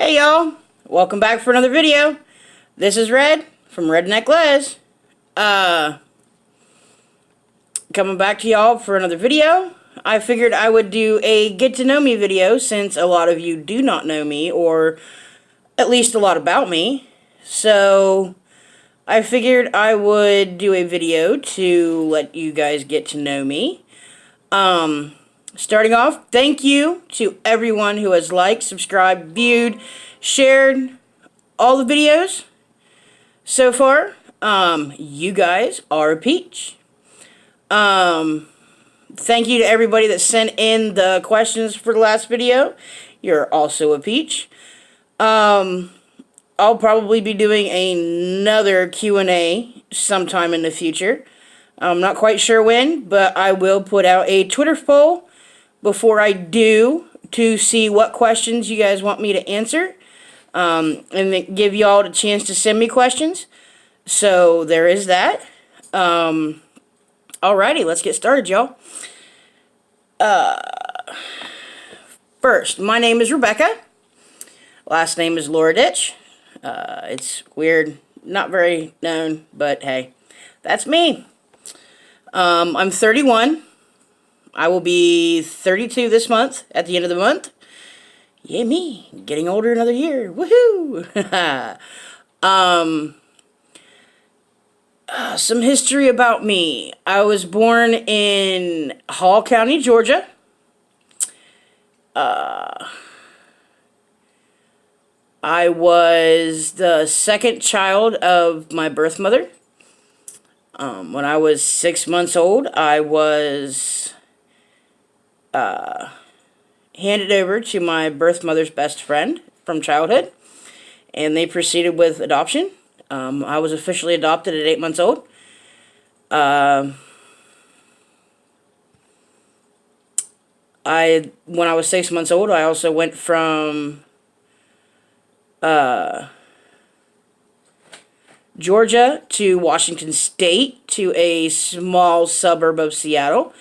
Hey y'all, welcome back for another video. This is Red from Redneck Les. Coming back to y'all for another video. I figured I would do a get to know me video since a lot of you do not know me, or at least a lot about me. So I figured I would do a video to let you guys get to know me. Starting off, thank you to everyone who has liked, subscribed, viewed, shared all the videos so far. You guys are a peach. Thank you to everybody that sent in the questions for the last video. You're also a peach. I'll probably be doing another Q&A sometime in the future. I'm not quite sure when, but I will put out a Twitter poll before I do to see what questions you guys want me to answer, and then give y'all the chance to send me questions. So there is that. Alrighty, let's get started, y'all. First, my name is Rebecca. Last name is Laura Ditch. It's weird, not very known, but hey, that's me. I'm 31. I will be 32 this month, at the end of the month. Yeah, me. Getting older another year. Woohoo! Some history about me. I was born in Hall County, Georgia. I was the second child of my birth mother. When I was 6 months old, I was handed over to my birth mother's best friend from childhood, and they proceeded with adoption. I was officially adopted at 8 months old. When I was 6 months old, I also went from Georgia to Washington State, to a small suburb of Seattle.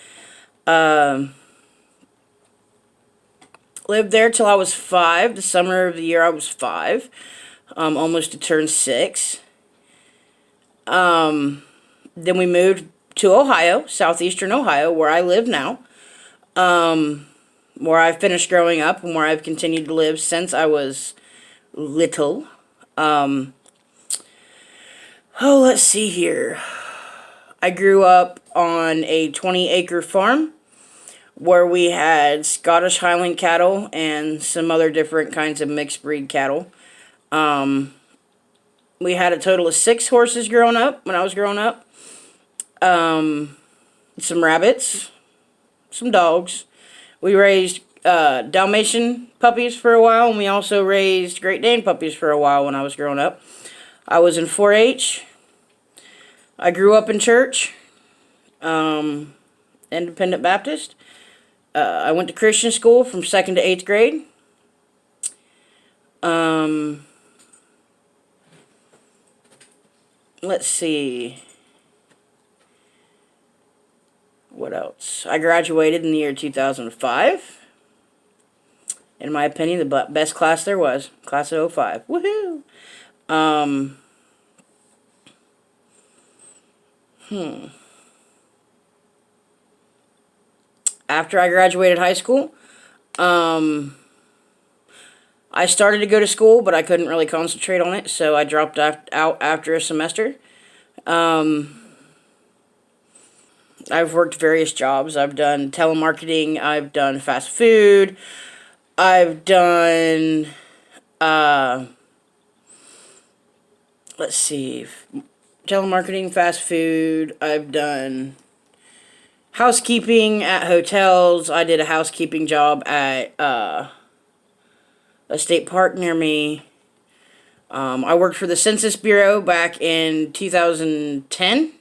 Lived there till I was 5, the summer of the year I was 5, almost to turn 6. Then we moved to Ohio, southeastern Ohio, where I live now, where I finished growing up and where I've continued to live since I was little. Let's see here. I grew up on a 20-acre farm where we had Scottish Highland cattle and some other different kinds of mixed breed cattle. We had a total of 6 horses growing up, when I was growing up. Some rabbits, some dogs. We raised Dalmatian puppies for a while, and we also raised Great Dane puppies for a while when I was growing up. I was in 4-H. I grew up in church, Independent Baptist. I went to Christian school from 2nd to 8th grade. Let's see. What else? I graduated in the year 2005. In my opinion, the best class there was. Class of 05. Woohoo! After I graduated high school, I started to go to school, but I couldn't really concentrate on it, so I dropped out after a semester. I've worked various jobs. I've done telemarketing, I've done fast food, I've done, let's see, telemarketing, fast food, I've done housekeeping at hotels. I did a housekeeping job at a state park near me. I worked for the Census Bureau back in 2009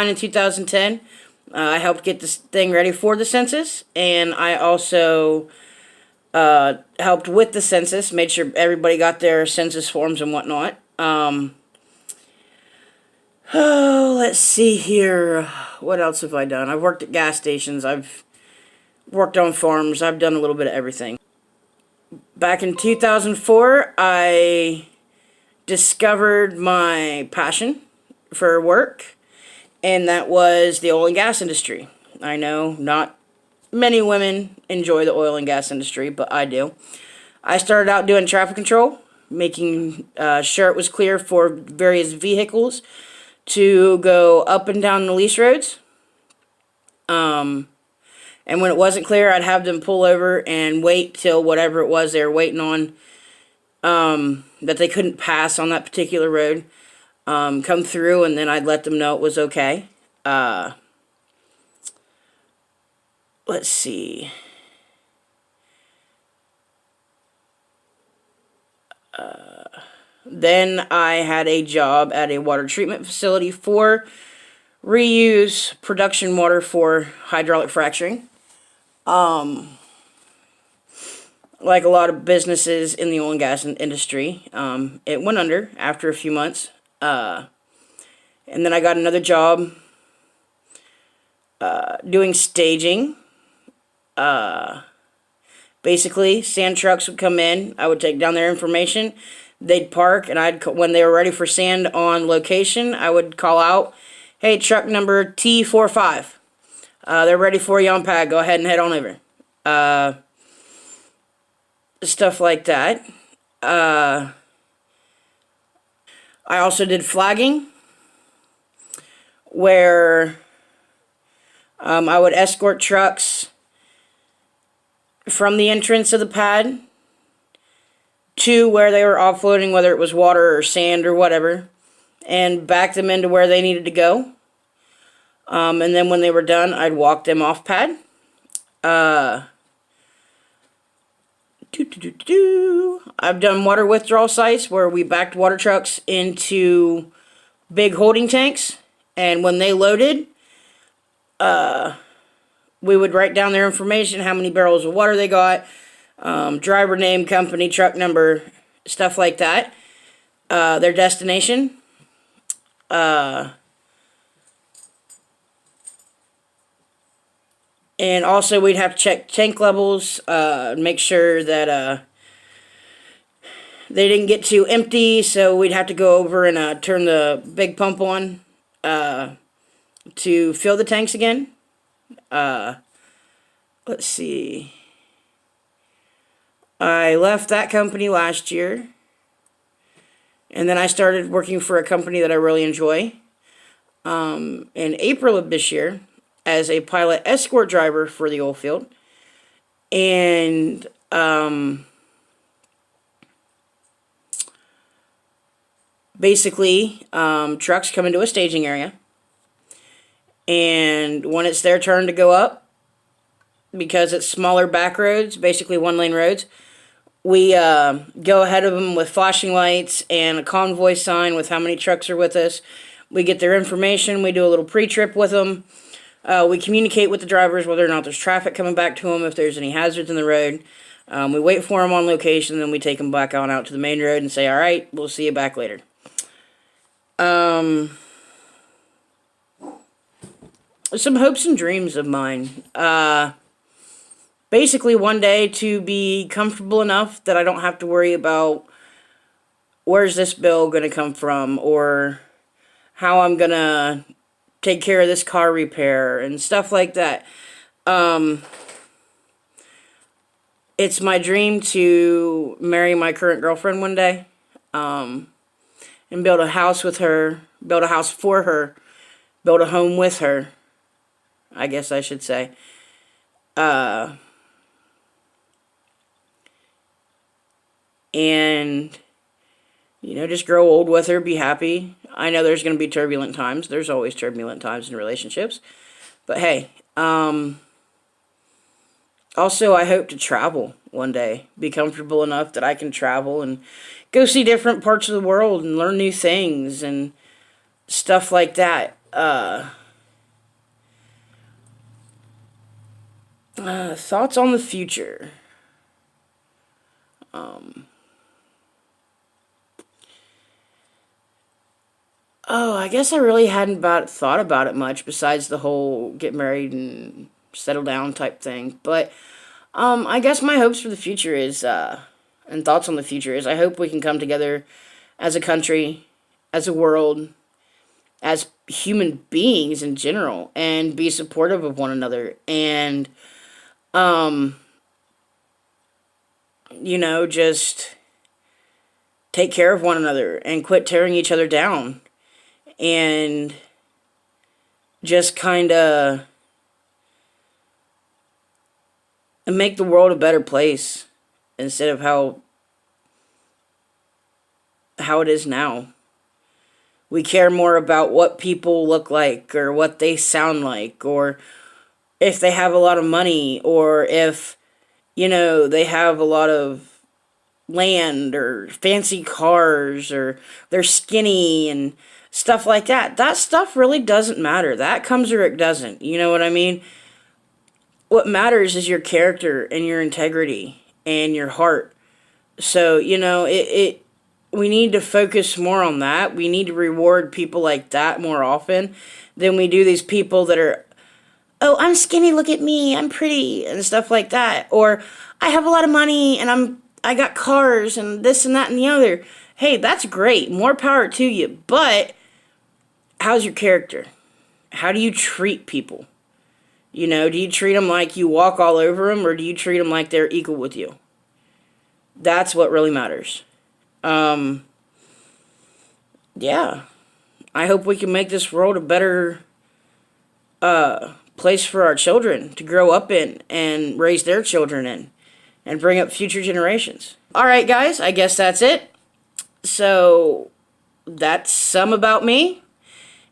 and 2010. I helped get this thing ready for the census, and I also helped with the census, made sure everybody got their census forms and whatnot. Let's see here. What else have I done? I've worked at gas stations. I've worked on farms. I've done a little bit of everything. Back in 2004, I discovered my passion for work, and that was the oil and gas industry. I know not many women enjoy the oil and gas industry, but I do. I started out doing traffic control, making sure it was clear for various vehicles to go up and down the lease roads. And when it wasn't clear, I'd have them pull over and wait till whatever it was they were waiting on, that they couldn't pass on that particular road, come through, and then I'd let them know it was okay. Let's see. Then I had a job at a water treatment facility for reuse production water for hydraulic fracturing. Like a lot of businesses in the oil and gas industry, it went under after a few months. And then I got another job doing staging. Basically, sand trucks would come in. I would take down their information. They'd park, and when they were ready for sand on location, I would call out, "Hey, truck number T45. They're ready for you on pad. Go ahead and head on over." Stuff like that. I also did flagging, where I would escort trucks from the entrance of the pad to where they were offloading, whether it was water or sand or whatever, and back them into where they needed to go. And then when they were done, I'd walk them off pad. I've done water withdrawal sites where we backed water trucks into big holding tanks, and when they loaded, we would write down their information, how many barrels of water they got, driver name, company, truck number, stuff like that, their destination. And also we'd have to check tank levels, make sure that they didn't get too empty, so we'd have to go over and turn the big pump on to fill the tanks again. Let's see. I left that company last year, and then I started working for a company that I really enjoy in April of this year as a pilot escort driver for the oil field. And basically, trucks come into a staging area, and when it's their turn to go up, because it's smaller back roads, basically one-lane roads, we go ahead of them with flashing lights and a convoy sign with how many trucks are with us. We get their information. We do a little pre-trip with them. We communicate with the drivers whether or not there's traffic coming back to them, if there's any hazards in the road. We wait for them on location, then we take them back on out to the main road and say, "All right, we'll see you back later." Some hopes and dreams of mine. Basically, one day to be comfortable enough that I don't have to worry about where's this bill going to come from, or how I'm going to take care of this car repair and stuff like that. It's my dream to marry my current girlfriend one day, and build a house with her, build a house for her, build a home with her, I guess I should say. And, you know, just grow old with her, be happy. I know there's going to be turbulent times. There's always turbulent times in relationships. But hey, also I hope to travel one day. Be comfortable enough that I can travel and go see different parts of the world and learn new things and stuff like that. Thoughts on the future. I guess I really hadn't thought about it much besides the whole get married and settle down type thing. But I guess my hopes for the future is and thoughts on the future is I hope we can come together as a country, as a world, as human beings in general, and be supportive of one another, and just take care of one another and quit tearing each other down, and just kind of make the world a better place instead of how it is now. We care more about what people look like, or what they sound like, or if they have a lot of money, or if, they have a lot of land, or fancy cars, or they're skinny, and stuff like that. That stuff really doesn't matter. That comes or it doesn't. You know what I mean? What matters is your character, and your integrity, and your heart. So, we need to focus more on that. We need to reward people like that more often than we do these people that are, oh, I'm skinny, look at me, I'm pretty, and stuff like that. Or, I have a lot of money, and I got cars, and this and that and the other. Hey, that's great. More power to you. But, how's your character? How do you treat people? Do you treat them like you walk all over them, or do you treat them like they're equal with you? That's what really matters. Yeah. I hope we can make this world a better place for our children to grow up in and raise their children in and bring up future generations. Alright, guys, I guess that's it. So, that's some about me.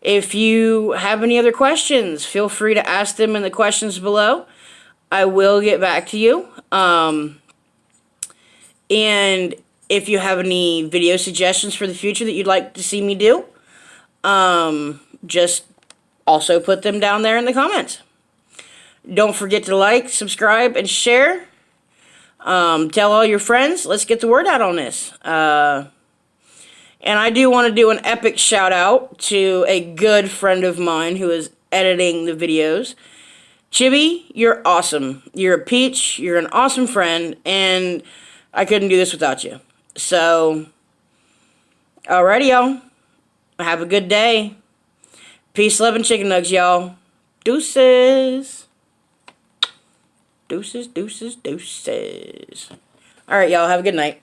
If you have any other questions, feel free to ask them in the questions below. I will get back to you. And if you have any video suggestions for the future that you'd like to see me do, just also put them down there in the comments. Don't forget to like, subscribe, and share. Tell all your friends. Let's get the word out on this. And I do want to do an epic shout out to a good friend of mine who is editing the videos. Chibi, you're awesome. You're a peach. You're an awesome friend. And I couldn't do this without you. So, alrighty, y'all. Have a good day. Peace, love, and chicken nugs, y'all. Deuces. Deuces, deuces, deuces. Alright, y'all. Have a good night.